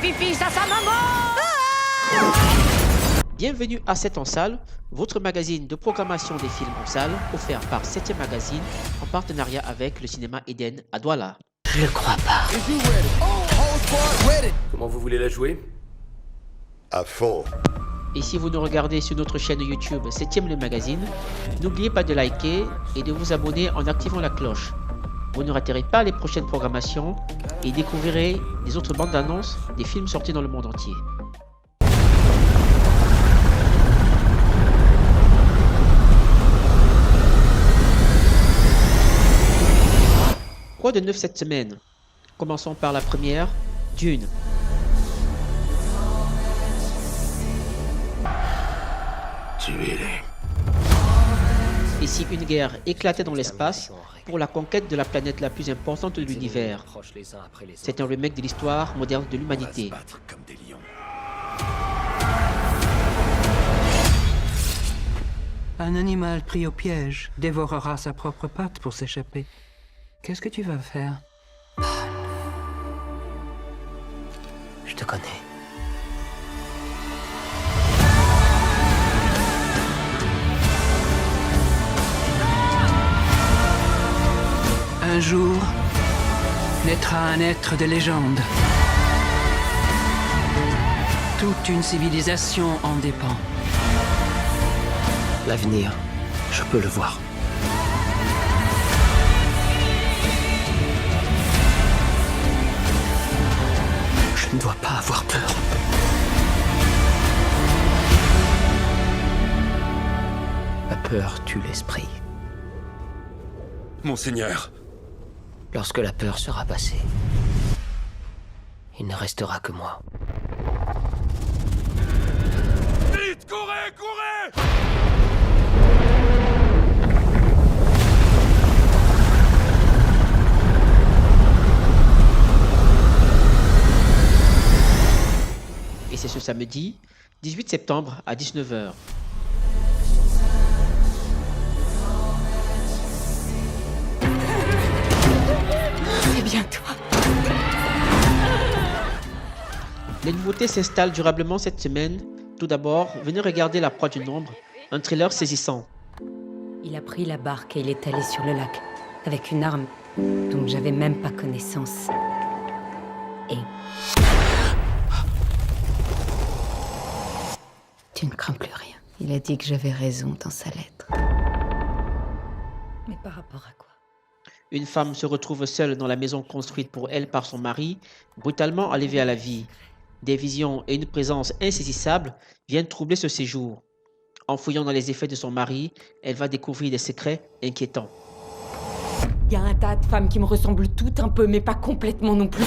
pipi à sa maman. Bienvenue à 7 en salle, votre magazine de programmation des films en salle, offert par 7e Magazine en partenariat avec le cinéma Eden à Douala. Je le crois pas. Comment vous voulez la jouer? À fond. Et si vous nous regardez sur notre chaîne YouTube 7e le magazine, n'oubliez pas de liker et de vous abonner en activant la cloche. Vous ne raterez pas les prochaines programmations et découvrirez les autres bandes annonces des films sortis dans le monde entier. Quoi de neuf cette semaine? Commençons par la première, Dune. Tuez-les. Et si une guerre éclatait dans l'espace pour la conquête de la planète la plus importante de l'univers? C'est un remake de l'histoire moderne de l'humanité. Battre comme des lions. Un animal pris au piège dévorera sa propre patte pour s'échapper. Qu'est-ce que tu vas faire? Je te connais. Un jour, naîtra un être de légende. Toute une civilisation en dépend. L'avenir, je peux le voir. Je ne dois pas avoir peur. La peur tue l'esprit. Monseigneur. Lorsque la peur sera passée, il ne restera que moi. Vite, courez, courez! Et c'est ce samedi, 18 septembre à 19h. C'est bien toi. Les nouveautés s'installent durablement cette semaine. Tout d'abord, venez regarder La Proie du Nombre, un thriller saisissant. Il a pris la barque et il est allé sur le lac, avec une arme dont j'avais même pas connaissance. Et... Tu ne crains plus rien. Il a dit que j'avais raison dans sa lettre. Mais par rapport à quoi? Une femme se retrouve seule dans la maison construite pour elle par son mari, brutalement enlevée à la vie. Des visions et une présence insaisissable viennent troubler ce séjour. En fouillant dans les effets de son mari, elle va découvrir des secrets inquiétants. Il y a un tas de femmes qui me ressemblent toutes un peu, mais pas complètement non plus.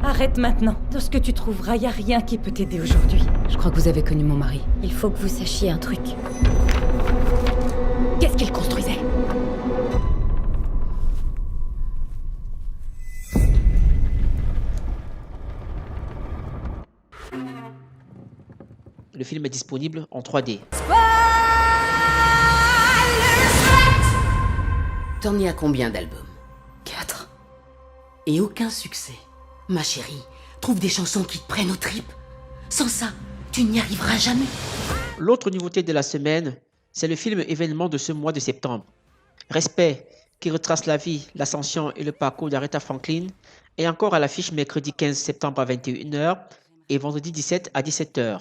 Arrête maintenant. Dans ce que tu trouveras, y a rien qui peut t'aider aujourd'hui. Je crois que vous avez connu mon mari. Il faut que vous sachiez un truc. Qu'est-ce qu'il construisait? Le film est disponible en 3D. T'en es à combien d'albums? 4. Et aucun succès. Ma chérie, trouve des chansons qui te prennent aux tripes. Sans ça, tu n'y arriveras jamais. L'autre nouveauté de la semaine, c'est le film événement de ce mois de septembre. Respect, qui retrace la vie, l'ascension et le parcours d'Aretha Franklin, est encore à l'affiche mercredi 15 septembre à 21h et vendredi 17 à 17h.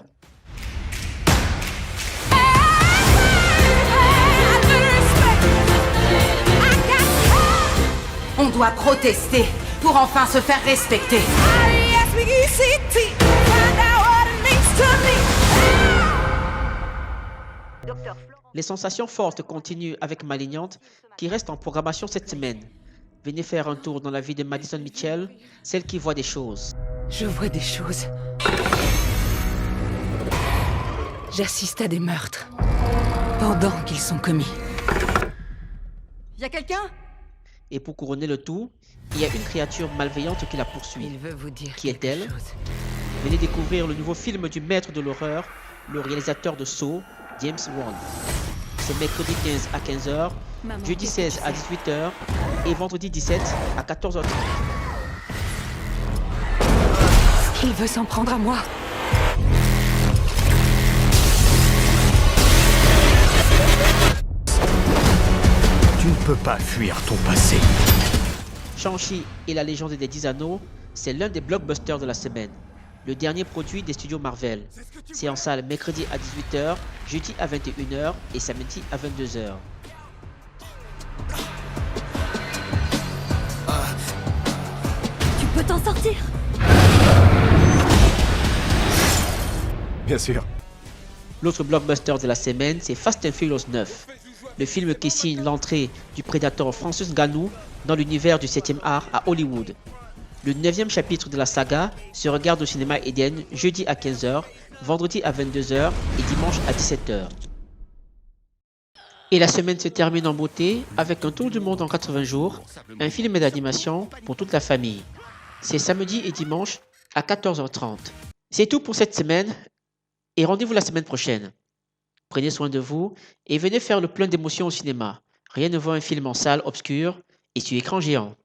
On doit protester pour enfin se faire respecter. Les sensations fortes continuent avec Malignante, qui reste en programmation cette semaine. Venez faire un tour dans la vie de Madison Mitchell, celle qui voit des choses. Je vois des choses. J'assiste à des meurtres. Pendant qu'ils sont commis. Y a quelqu'un? Et pour couronner le tout, il y a une créature malveillante qui la poursuit. Il veut vous dire Qui quelque est-elle? chose. Venez découvrir le nouveau film du maître de l'horreur, le réalisateur de Saw, James Wan. C'est mercredi 15 à 15h, Maman, jeudi qu'est-ce que 16 tu à fais? 18h et vendredi 17 à 14h30. Il veut s'en prendre à moi. Tu ne peux pas fuir ton passé. Shang-Chi et la légende des 10 anneaux, c'est l'un des blockbusters de la semaine. Le dernier produit des studios Marvel. C'est en salle mercredi à 18h, jeudi à 21h et samedi à 22h. Tu peux t'en sortir. Bien sûr. L'autre blockbuster de la semaine, c'est Fast and Furious 9. Le film qui signe l'entrée du prédateur Francis Ngannou dans l'univers du 7e art à Hollywood. Le 9e chapitre de la saga se regarde au cinéma Eden jeudi à 15h, vendredi à 22h et dimanche à 17h. Et la semaine se termine en beauté avec un tour du monde en 80 jours, un film d'animation pour toute la famille. C'est samedi et dimanche à 14h30. C'est tout pour cette semaine et rendez-vous la semaine prochaine. Prenez soin de vous et venez faire le plein d'émotions au cinéma. Rien ne vaut un film en salle obscure et sur écran géant.